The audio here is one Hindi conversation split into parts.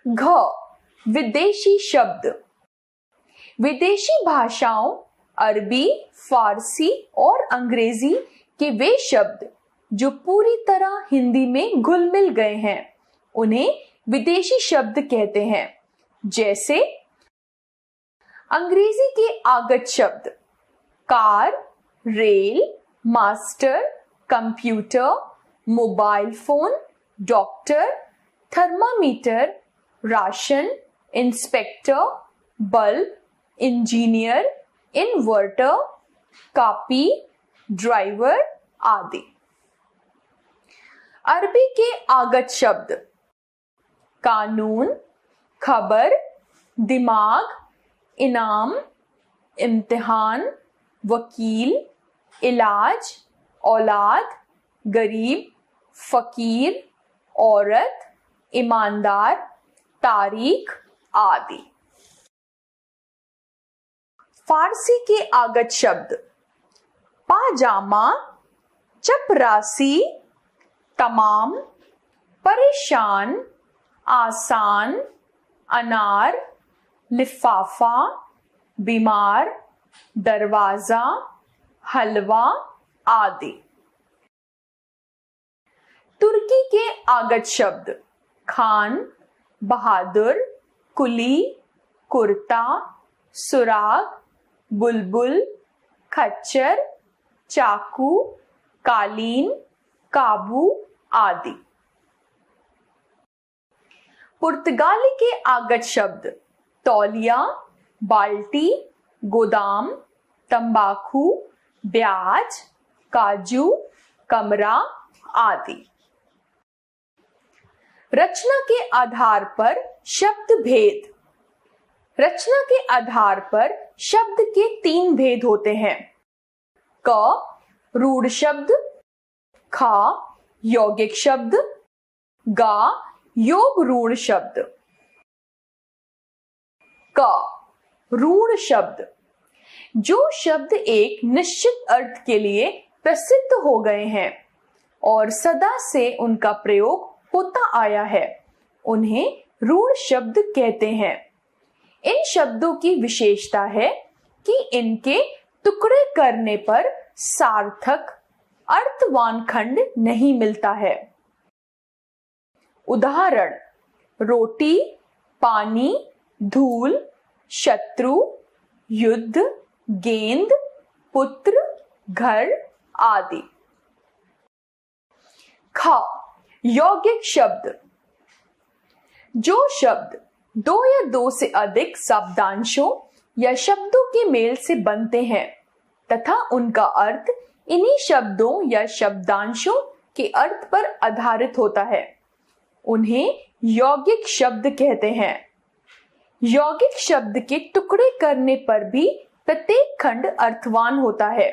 घ विदेशी शब्द। विदेशी भाषाओं अरबी, फारसी और अंग्रेजी के वे शब्द जो पूरी तरह हिंदी में घुल मिल गए हैं उन्हें विदेशी शब्द कहते हैं। जैसे अंग्रेजी के आगत शब्द car, rail, master, computer, mobile phone, doctor, thermometer, ration, inspector, bulb, engineer, inverter, copy, driver आदि। अरबी के आगत शब्द कानून, खबर, दिमाग, इनाम, इम्तिहान, वकील, इलाज, औलाद, गरीब, फकीर, औरत, ईमानदार, तारीख आदि। फारसी के आगत शब्द पाजामा, चपरासी, तमाम, परेशान, आसान, अनार, लिफाफा, बीमार, दरवाजा, हलवा आदि। तुर्की के आगत शब्द खान, बहादुर, कुली, कुर्ता, सुराग, बुलबुल, खच्चर, चाकू, कालीन, काबू आदि। पुर्तगाली के आगत शब्द तौलिया, बाल्टी, गोदाम, तंबाकू, ब्याज, काजू, कमरा आदि। रचना के आधार पर शब्द भेद। रचना के आधार पर शब्द के 3 भेद होते हैं। क रूढ़ शब्द, ख यौगिक शब्द, ग योग रूढ़ शब्द। क रूढ़ शब्द जो शब्द एक निश्चित अर्थ के लिए प्रसिद्ध हो गए हैं और सदा से उनका प्रयोग होता आया है उन्हें रूढ़ शब्द कहते हैं। इन शब्दों की विशेषता है कि इनके टुकड़े करने पर सार्थक अर्थवान खंड नहीं मिलता है। उदाहरण रोटी, पानी, धूल, शत्रु, युद्ध, गेंद, पुत्र, घर आदि। ख यौगिक शब्द जो शब्द 2 या 2 से अधिक शब्दांशों या शब्दों के मेल से बनते हैं तथा उनका अर्थ इन्हीं शब्दों या शब्दांशों के अर्थ पर आधारित होता है उन्हें यौगिक शब्द कहते हैं। यौगिक शब्द के टुकड़े करने पर भी प्रत्येक खंड अर्थवान होता है।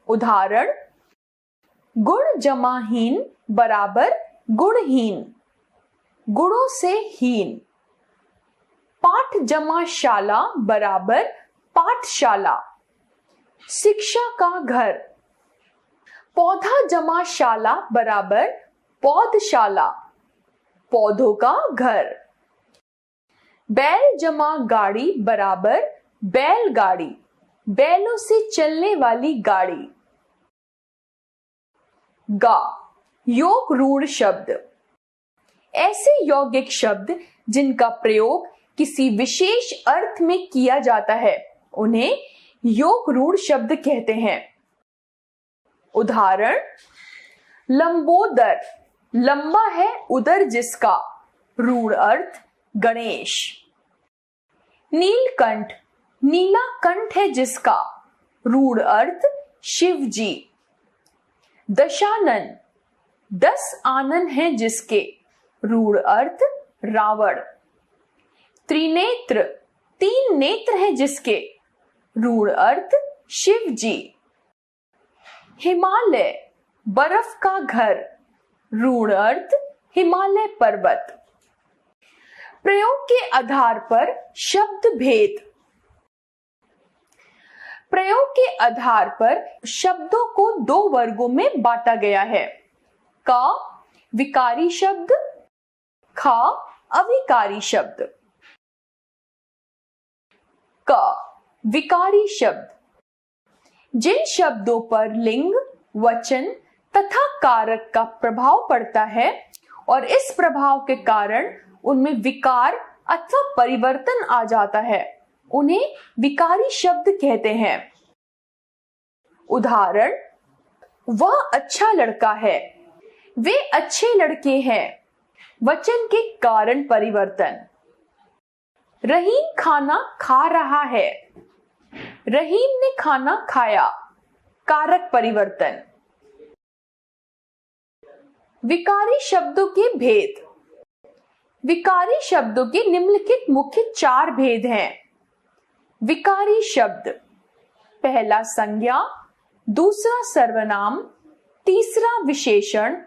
उदाहरण गुण जमा हीन बराबर गुणहीन, गुणों से हीन। पाठ जमा शाला बराबर पाठशाला, शिक्षा का घर। पौधा जमा शाला बराबर पौधशाला, पौधों का घर। बैल जमा गाड़ी बराबर बैलगाड़ी, बैलों से चलने वाली गाड़ी। गा योग रूढ़ शब्द ऐसे यौगिक शब्द जिनका प्रयोग किसी विशेष अर्थ में किया जाता है उन्हें योग रूढ़ शब्द कहते हैं। उदाहरण लंबोदर, लंबा है उदर जिसका, रूढ़ अर्थ गणेश। नीलकंठ, नीला कंठ है जिसका, रूढ़ अर्थ शिव जी। दशानन, 10 आनन है जिसके, रूढ़ अर्थ रावण। त्रिनेत्र, 3 नेत्र है जिसके, रूढ़ अर्थ शिव जी। हिमालय, बर्फ का घर, रूढ़ अर्थ हिमालय पर्वत। प्रयोग के आधार पर शब्द भेद। प्रयोग के आधार पर शब्दों को 2 वर्गों में बांटा गया है। क विकारी शब्द, ख ख अविकारी शब्द। क विकारी शब्द। जिन शब्दों पर लिंग, वचन तथा कारक का प्रभाव पड़ता है और इस प्रभाव के कारण उनमें विकार अथवा परिवर्तन आ जाता है, उन्हें विकारी शब्द कहते हैं। उदाहरण, वह अच्छा लड़का है, वे अच्छे लड़के हैं। वचन के कारण परिवर्तन। रहीम खाना खा रहा है, रहीम ने खाना खाया। कारक परिवर्तन। विकारी शब्दों के भेद। विकारी शब्दों के निम्नलिखित मुख्य 4 भेद हैं। विकारी शब्द, पहला संज्ञा, दूसरा सर्वनाम, तीसरा विशेषण,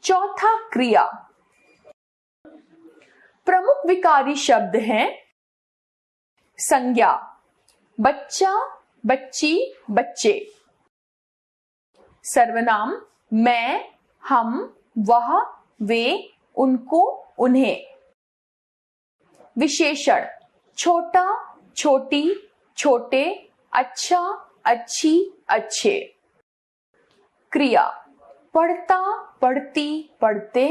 चौथा क्रिया। प्रमुख विकारी शब्द हैं संज्ञा, बच्चा, बच्ची, बच्चे। सर्वनाम, मैं, हम, वह, वे, उनको, उन्हें। विशेषण, छोटा, छोटी, छोटे, अच्छा, अच्छी, अच्छे। क्रिया, पढ़ता, पढ़ती, पढ़ते,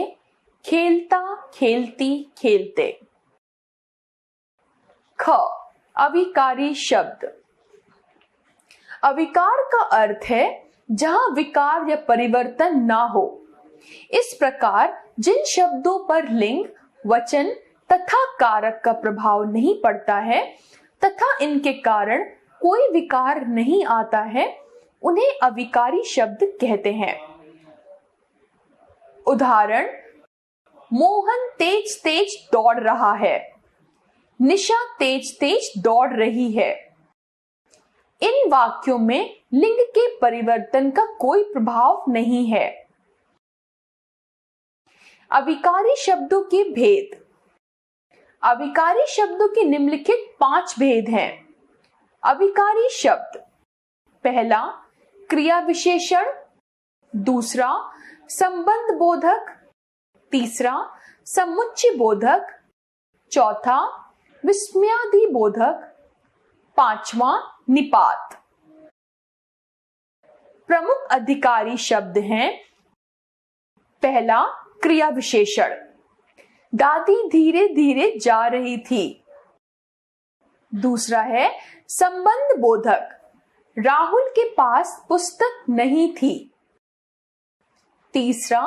खेलता, खेलती, खेलते। ख अविकारी शब्द। अविकार का अर्थ है जहां विकार या परिवर्तन ना हो। इस प्रकार जिन शब्दों पर लिंग, वचन तथा कारक का प्रभाव नहीं पड़ता है तथा इनके कारण कोई विकार नहीं आता है, उन्हें अविकारी शब्द कहते हैं। उदाहरण, मोहन तेज तेज दौड़ रहा है, निशा तेज तेज दौड़ रही है। इन वाक्यों में लिंग के परिवर्तन का कोई प्रभाव नहीं है। अविकारी शब्दों के भेद। अविकारी शब्दों के निम्नलिखित 5 भेद हैं। अविकारी शब्द, पहला क्रिया विशेषण, दूसरा संबंध बोधक, तीसरा समुच्चय बोधक, चौथा विस्मयादि बोधक, पांचवा निपात। प्रमुख अधिकारी शब्द हैं, पहला क्रिया विशेषण, दादी धीरे धीरे जा रही थी। दूसरा है संबंध बोधक, राहुल के पास पुस्तक नहीं थी। तीसरा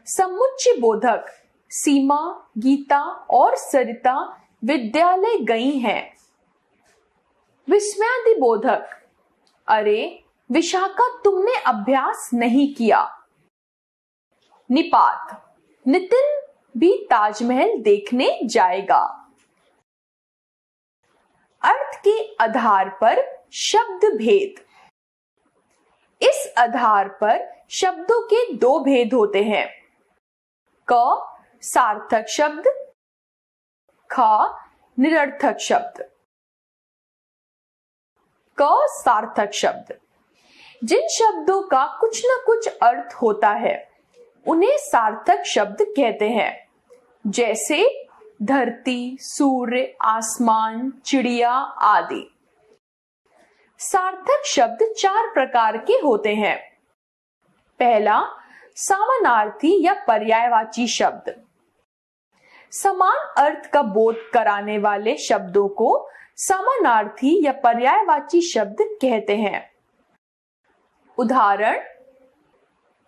समुच्चय बोधक, सीमा, गीता और सरिता विद्यालय गई हैं। विस्मयादि बोधक, अरे विशाखा तुमने अभ्यास नहीं किया। निपात, नितिन भी ताजमहल देखने जाएगा। अर्थ के आधार पर शब्द भेद। इस आधार पर शब्दों के 2 भेद होते हैं। क सार्थक शब्द, ख निरर्थक शब्द। क सार्थक शब्द, जिन शब्दों का कुछ न कुछ अर्थ होता है उन्हें सार्थक शब्द कहते हैं, जैसे धरती, सूर्य, आसमान, चिड़िया आदि। सार्थक शब्द 4 प्रकार के होते हैं। पहला समानार्थी या पर्यायवाची शब्द। समान अर्थ का बोध कराने वाले शब्दों को समानार्थी या पर्यायवाची शब्द कहते हैं। उदाहरण,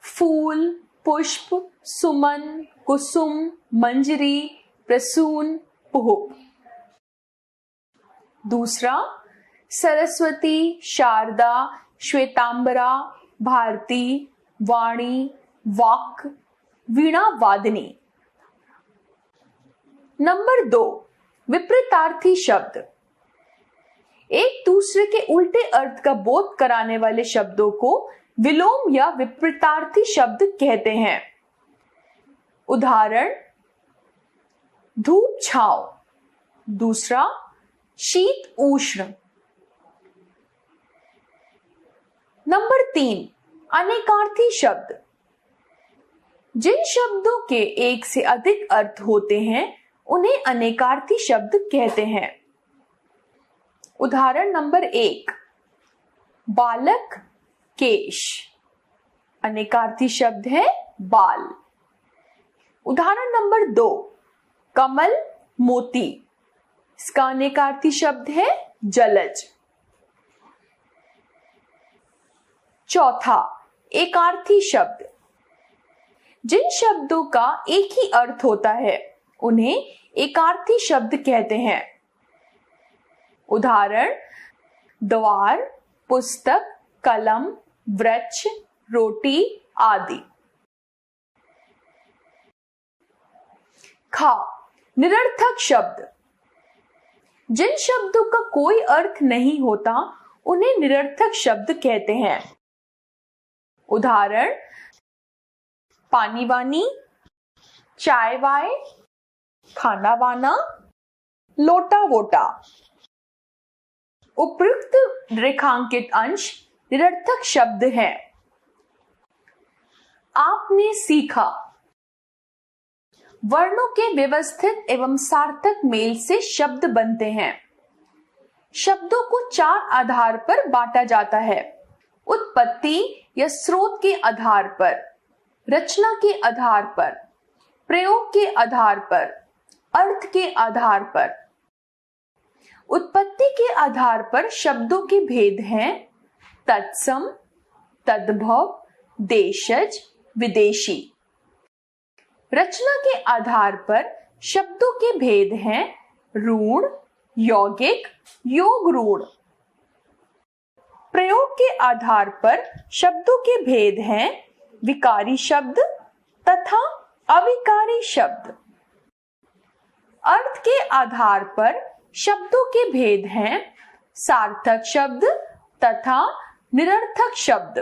फूल, पुष्प, सुमन, कुसुम, मंजरी, प्रसून, पुहुप। दूसरा सरस्वती, शारदा, श्वेतांबरा, भारती, वाणी, वाक, वीणा वादिनी। नंबर 2 विपरीतार्थी शब्द। एक दूसरे के उल्टे अर्थ का बोध कराने वाले शब्दों को विलोम या विपरीतार्थी शब्द कहते हैं। उदाहरण, धूप छांव, दूसरा शीत उष्ण। नंबर 3 अनेकार्थी शब्द। जिन शब्दों के एक से अधिक अर्थ होते हैं उन्हें अनेकार्थी शब्द कहते हैं। उदाहरण नंबर 1, बालक केश, अनेकार्थी शब्द है बाल। उदाहरण नंबर 2, कमल मोती, इसका अनेकार्थी शब्द है जलज। चौथा, एकार्थी शब्द, जिन शब्दों का एक ही अर्थ होता है उन्हें एकार्थी शब्द कहते हैं। उदाहरण, द्वार, पुस्तक, कलम, वृक्ष, रोटी आदि। खा, निरर्थक शब्द, जिन शब्दों का कोई अर्थ नहीं होता उन्हें निरर्थक शब्द कहते हैं। उदाहरण, पानी वानी, चाय वाय, खाना वाना, लोटा वोटा। उपयुक्त रेखांकित अंश निरर्थक शब्द है। आपने सीखा, वर्णों के व्यवस्थित एवं सार्थक मेल से शब्द बनते हैं। शब्दों को 4 आधार पर बांटा जाता है: उत्पत्ति या स्रोत के आधार पर, रचना के आधार पर, प्रयोग के आधार पर, अर्थ के आधार पर। उत्पत्ति के आधार पर शब्दों के भेद हैं तत्सम, तद्भव, देशज, विदेशी। रचना के आधार पर शब्दों के भेद हैं रूढ़, यौगिक, योग रूढ़। प्रयोग के आधार पर शब्दों के भेद हैं विकारी शब्द तथा अविकारी शब्द। अर्थ के आधार पर शब्दों के भेद हैं सार्थक शब्द तथा निरर्थक शब्द।